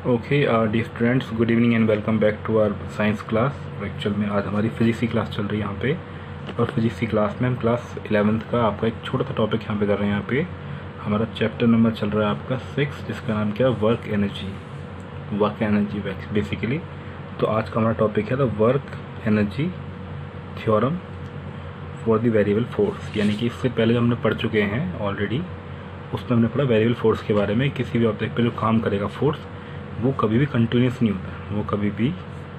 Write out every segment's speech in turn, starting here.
Okay dear students, good evening and welcome back to our science class. Actual में आज हमारी physics की class चल रही है यहाँ पे, और फिजिक्स की क्लास में हम क्लास 11th का आपका एक छोटा सा टॉपिक यहाँ पे कर रहे हैं। यहाँ पे हमारा चैप्टर नंबर चल रहा है आपका 6, जिसका नाम क्या है, वर्क एनर्जी बेसिकली। तो आज का हमारा टॉपिक है the work energy theorem for the variable force, यानी कि इससे पहले हमने पढ़ चुके हैं ऑलरेडी। उसमें हमने पढ़ा वेरिएबल फोर्स के बारे में। किसी भी ऑब्जेक्ट पे जो काम करेगा फोर्स, वो कभी भी कंटिन्यूस नहीं होता, वो कभी भी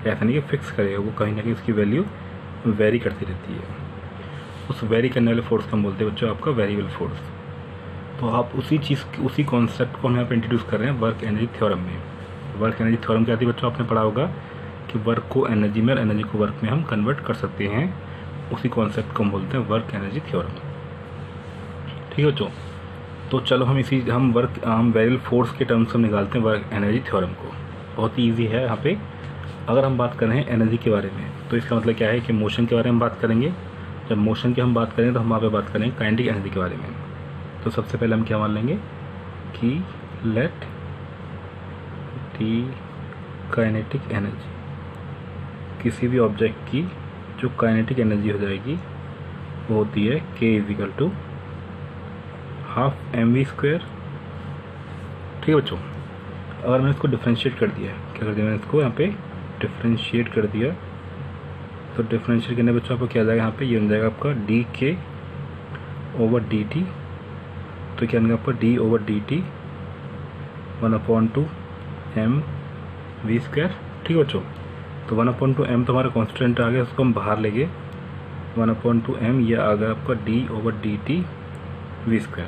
ऐसा नहीं कि फिक्स करेगा, वो कहीं ना कहीं उसकी वैल्यू वेरी करती रहती है। उस वेरी करने वाले फोर्स को हम बोलते हैं बच्चों आपका वेरिएबल फोर्स। तो आप उसी कॉन्सेप्ट को हम यहाँ पे इंट्रोड्यूस कर रहे हैं वर्क एनर्जी थ्योरम में। वर्क एनर्जी थ्योरम क्या थी बच्चों, आपने पढ़ा होगा कि वर्क को एनर्जी में और एनर्जी को वर्क में हम कन्वर्ट कर सकते हैं। उसी कॉन्सेप्ट को हम बोलते हैं वर्क एनर्जी थ्योरम। ठीक है बच्चों, तो चलो हम वेरिएबल फोर्स के टर्म्स में निकालते हैं वर्क एनर्जी थ्योरम को। बहुत ही ईजी है। यहाँ पे अगर हम बात कर रहे हैं एनर्जी के बारे में, तो इसका मतलब क्या है कि मोशन के बारे में बात करेंगे। जब मोशन की हम बात करेंगे तो हम वहाँ पे बात करेंगे काइनेटिक एनर्जी के बारे में। तो सबसे पहले हम क्या मान लेंगे कि लेट दी काइनेटिक एनर्जी, किसी भी ऑब्जेक्ट की जो काइनेटिक एनर्जी हो जाएगी वो होती है K = हाफ mv²। ठीक है बच्चों, अगर मैंने इसको डिफ्रेंशिएट कर दिया, क्या कर दिया मैंने इसको यहाँ पे डिफ्रेंशिएट कर दिया, तो डिफ्रेंशिएट करने बच्चों आपको क्या आ जाएगा, यहाँ पे ये बन जाएगा आपका dk/dt। तो क्या बनेगा आपका d/dt 1/2 mv²। ठीक है बच्चों, तो 1/2 m तो हमारा कॉन्स्टेंट आ गया, उसको हम बाहर ले गए। 1/2 m ये आ गया आपका d/dt v²।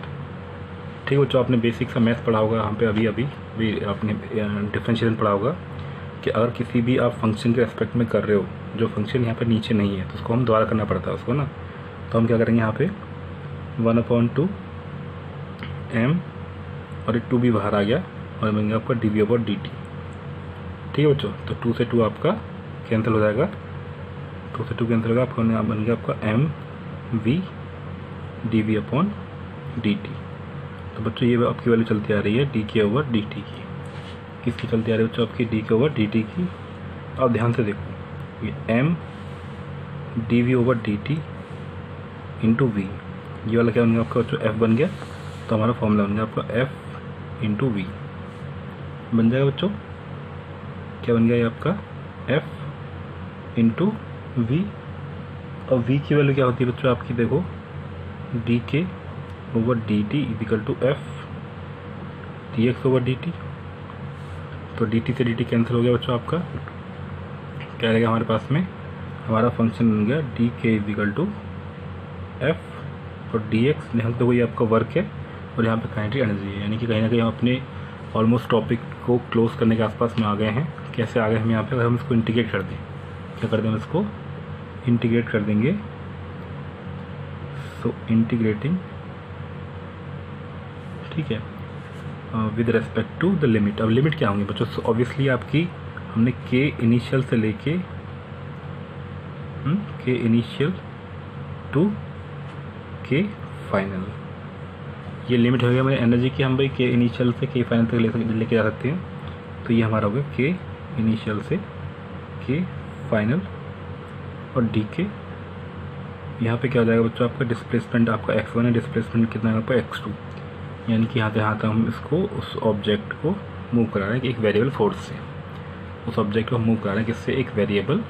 ठीक है बच्चों, आपने बेसिक सा मैथ पढ़ा होगा यहाँ पे, अभी आपने डिफरेंशिएशन पढ़ा होगा कि अगर किसी भी आप फंक्शन के रेस्पेक्ट में कर रहे हो, जो फंक्शन यहाँ पे नीचे नहीं है, तो उसको हम दोबारा करना पड़ता है उसको ना। तो हम क्या करेंगे यहाँ पे 1/2 m और एक 2 भी बाहर आ गया और बनेगा आपका dv/dt। ठीक है बच्चों, तो 2 से 2 आपका कैंसिल हो जाएगा, 2 से 2 कैंसिल होगा, आपका बन गया आपका mv dv/dt। तो बच्चों ये आपकी वैल्यू चलती आ रही है dk/dt की। किसकी चलती आ रही है बच्चों, आपकी dk/dt की। अब ध्यान से देखो, ये m dv/dt इंटू v, ये वाला क्या बन गया आपका बच्चों, f बन गया। तो हमारा फॉर्मूला बन गया आपका f इंटू v बन जाएगा बच्चों। क्या बन गया ये आपका f इंटू v। और v की वैल्यू क्या होती है बच्चों आपकी, देखो dk/dt = f dx/dt। तो dt से dt कैंसिल हो गया बच्चों, आपका क्या रहेगा हमारे पास में, हमारा फंक्शन बन गया dk = f और dx। यहाँ तो वही आपका वर्क है और यहाँ पे काइनेटिक एनर्जी है, यानी कि कहीं ना कहीं हम अपने ऑलमोस्ट टॉपिक को क्लोज करने के आसपास में आ गए हैं। कैसे आ गए हम यहाँ पे, अगर हम इसको इंटीग्रेट कर दें, क्या कर दें, हम इसको इंटीग्रेट कर देंगे। सो इंटीग्रेटिंग, ठीक है, with respect to the limit. अब लिमिट क्या होंगी बच्चों, ऑब्वियसली आपकी हमने के इनिशियल से लेके के इनिशियल टू के फाइनल, ये लिमिट हो गया हमारी एनर्जी की। हम भाई के इनिशियल से के फाइनल तक लेके जा सकते हैं। तो ये हमारा हो गया के इनिशियल से के फाइनल, और डी के यहाँ पे क्या हो जाएगा बच्चों, आपका डिस्प्लेसमेंट आपका x1 है, डिस्प्लेसमेंट कितना है आपका x2, यानी कि यहाँ तक हम इसको उस ऑब्जेक्ट को मूव करा रहे हैं कि एक वेरिएबल फोर्स से, उस ऑब्जेक्ट को मूव करा रहे हैं किससे, एक वेरिएबल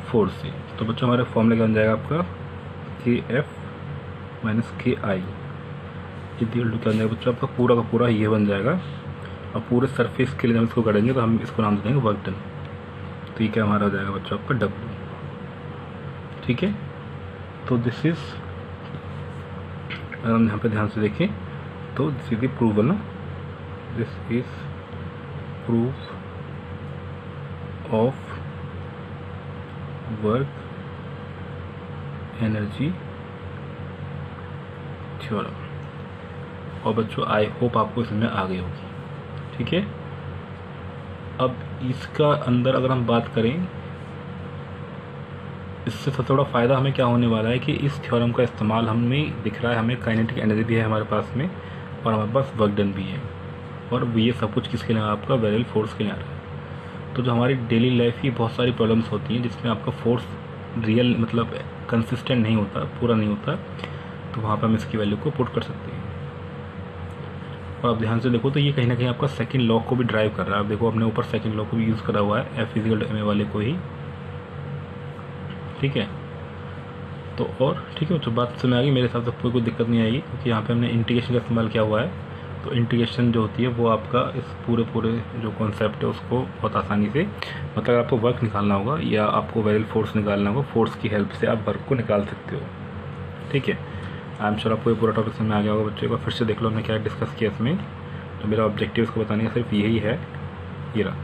फोर्स से। तो बच्चों हमारा फॉर्मूला क्या बन जाएगा आपका kf - ki इक्वल टू क्या बन जाएगा बच्चों, आपका पूरा का पूरा ये बन जाएगा। और पूरे सरफेस के लिए हम इसको करेंगे तो हम इसको नाम दे देंगे वर्क डन। तो ये क्या हमारा हो जाएगा बच्चों आपका W। ठीक है, तो दिस इज, अगर हम यहाँ पे ध्यान से देखें तो दिस इज द प्रूफ ना, this is proof of work energy theorem. और बच्चों आई होप आपको इसमें आ गई होगी। ठीक है, अब इसका अंदर अगर हम बात करें, इससे सबसे बड़ा फ़ायदा हमें क्या होने वाला है कि इस थ्योरम का इस्तेमाल हमें दिख रहा है, हमें काइनेटिक एनर्जी भी है हमारे पास में और हमारे पास वर्क डन भी है। और ये सब कुछ किसके लिए आपका वेरिएबल फोर्स के लिए आ रहा है। तो जो हमारी डेली लाइफ की बहुत सारी प्रॉब्लम्स होती हैं जिसमें आपका फोर्स रियल मतलब कंसिस्टेंट नहीं होता, पूरा नहीं होता, तो वहाँ पर हम इसकी वैल्यू को पुट कर सकते हैं। और आप ध्यान से देखो तो ये कहीं ना कहीं आपका सेकंड लॉ को भी ड्राइव कर रहा है। आप देखो अपने ऊपर सेकंड लॉ को भी यूज़ करा हुआ है, F = ma वाले को ही, ठीक है। तो और ठीक है, तो बात समझ आ गई मेरे हिसाब से, कोई दिक्कत नहीं आएगी क्योंकि यहाँ पे हमने इंटीग्रेशन का इस्तेमाल किया हुआ है। तो इंटीग्रेशन जो होती है वो आपका इस पूरे जो कॉन्सेप्ट है उसको बहुत आसानी से, मतलब आपको वर्क निकालना होगा या आपको वेरिएबल फोर्स निकालना होगा, फोर्स की हेल्प से आप वर्क को निकाल सकते हो, ठीक है। आई एम श्योर आपको ये पूरा टॉपिक समझ में आ गया होगा बच्चों को। फिर से देख लो हमने क्या डिस्कस किया इसमें। तो मेरा ऑब्जेक्टिव इसको बताने का सिर्फ यही है, ये रहा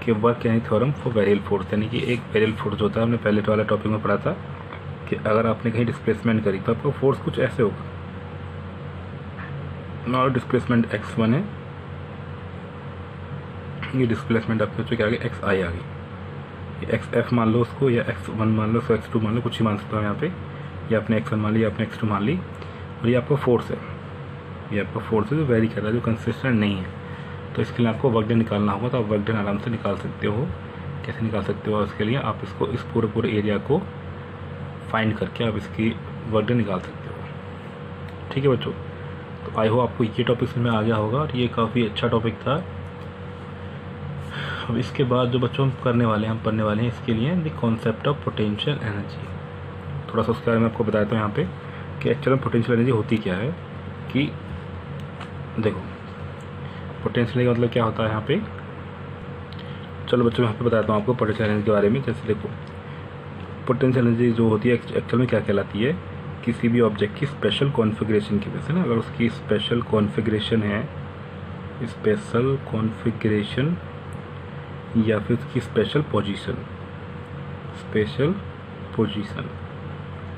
कि वर्क यानी थ्योरम फॉर वेरिएबल फोर्स, यानी कि एक वेरिएबल फोर्स होता है, हमने पहले वाला टॉपिक में पढ़ा था कि अगर आपने कहीं डिस्प्लेसमेंट करी तो आपका फोर्स कुछ ऐसे होगा। और डिस्प्लेसमेंट x1 है, ये डिस्प्लेसमेंट आपके बच्चों क्या आ गई, xi आ गई। ये xf मान लो उसको, या x1 मान लो, उसको x2 मान लो, कुछ ही मान सकते हो यहाँ पे, या आपने x1 मान ली या आपने x2 मान ली। और ये आपका फोर्स है, ये आपका फोर्स है जो वेरी कर रहा है, जो कंसिस्टेंट नहीं है। तो इसके लिए आपको वर्क डन निकालना होगा, तो आप वर्क डन आराम से निकाल सकते हो। कैसे निकाल सकते हो, उसके लिए आप इसको इस पूरे एरिया को फाइंड करके आप इसकी वर्क डन निकाल सकते हो, ठीक है बच्चों। तो आई होप आपको ये टॉपिक समझ में आ गया होगा और ये काफ़ी अच्छा टॉपिक था। अब इसके बाद जो बच्चों हम करने वाले हैं, हम पढ़ने वाले हैं इसके लिए the concept of potential energy. थोड़ा सा उसके बारे में आपको बताया था यहाँ पे कि एक्चुअल में पोटेंशियल एनर्जी होती क्या है। कि देखो पोटेंशियल का मतलब क्या होता है यहाँ पे, चलो बच्चों मैं यहाँ पे बताता हूँ आपको पोटेंशियल एनर्जी के बारे में। जैसे देखो पोटेंशियल एनर्जी जो होती है एक्चुअल में क्या कहलाती है, किसी भी ऑब्जेक्ट की स्पेशल कॉन्फ़िगरेशन की वजह से ना, अगर उसकी स्पेशल कॉन्फ़िगरेशन है, स्पेशल कॉन्फ़िगरेशन या फिर उसकी स्पेशल पोजीशन,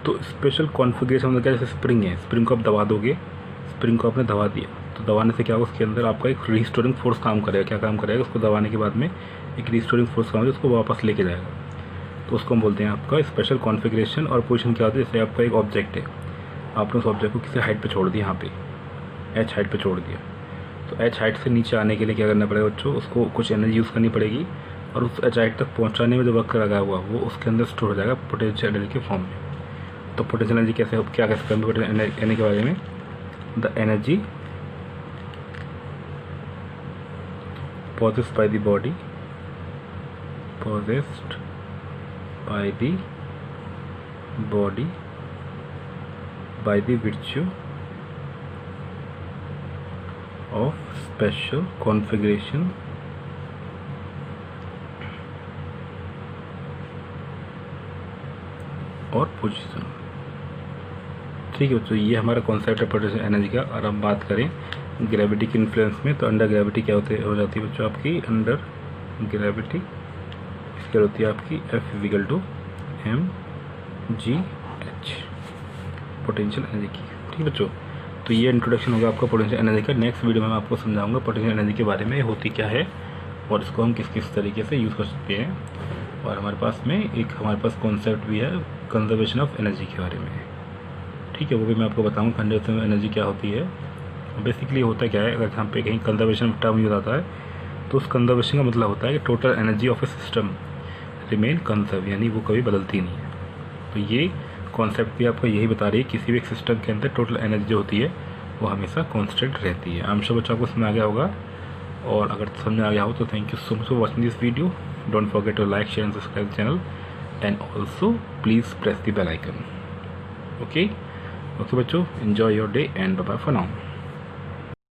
तो स्पेशल कॉन्फ़िगरेशन मतलब क्या, जैसे स्प्रिंग है, स्प्रिंग को आप दबा दोगे, स्प्रिंग को आपने दबा दिया तो दबाने से क्या होगा, उसके अंदर आपका एक रिस्टोरिंग फोर्स काम करेगा। क्या काम करेगा, उसको दबाने के बाद में एक रिस्टोरिंग फोर्स काम करेगा, उसको वापस लेके जाएगा। तो उसको हम बोलते हैं आपका स्पेशल कॉन्फ़िगरेशन। और पोजीशन क्या होती है, जैसे आपका एक ऑब्जेक्ट है, आपने उस ऑब्जेक्ट को किसी हाइट पे छोड़ दिया, यहाँ पे h हाइट पे छोड़ दिया, तो h हाइट से नीचे आने के लिए क्या करना पड़ेगा बच्चों, उसको कुछ एनर्जी यूज़ करनी पड़ेगी और उस h हाइट तक पहुँचाने में जो वर्क लगा हुआ वो उसके अंदर स्टोर हो जाएगा पोटेंशियल एनर्जी के फॉर्म में। तो पोटेंशियल एनर्जी कैसे, क्या कह सकते हैं पोटेंशियल एनर्जी के बारे में, the energy possessed by the body, by the virtue of special configuration और पोजीशन, ठीक है बच्चों। ये हमारा कॉन्सेप्ट है पोटेंशियल एनर्जी का। और हम बात करें ग्रेविटी के इन्फ्लुएंस में, तो अंडर ग्रेविटी क्या हो जाती है बच्चों आपकी, अंडर ग्रेविटी क्या होती है आपकी, F = mgh, पोटेंशियल एनर्जी की, ठीक बच्चों। तो ये इंट्रोडक्शन होगा आपका पोटेंशियल एनर्जी का। नेक्स्ट वीडियो में मैं आपको समझाऊंगा पोटेंशियल एनर्जी के बारे में, होती क्या है और इसको हम किस किस तरीके से यूज़ कर सकते हैं। और हमारे पास कॉन्सेप्ट भी है कंजर्वेशन ऑफ एनर्जी के बारे में, ठीक है, वो भी मैं आपको बताऊँगा कंजर्वेशन ऑफ एनर्जी क्या होती है। बेसिकली होता क्या है, अगर यहाँ पे कहीं कंजर्वेशन टर्म यूज आता है तो उस कंजर्वेशन का मतलब होता है कि total energy of A system remain conserve, यानी वो कभी बदलती नहीं है। तो ये कॉन्सेप्ट भी आपको यही बता रही है, किसी भी एक सिस्टम के अंदर टोटल एनर्जी जो होती है वो हमेशा कांस्टेंट रहती है। आई एम श्योर बच्चों को समझ आ गया होगा, और अगर समझ आ गया हो तो thank you so much for watching this video. Don't forget to like, share and subscribe the channel, and also please press the bell icon. Okay बच्चों, enjoy your day and bye bye for now.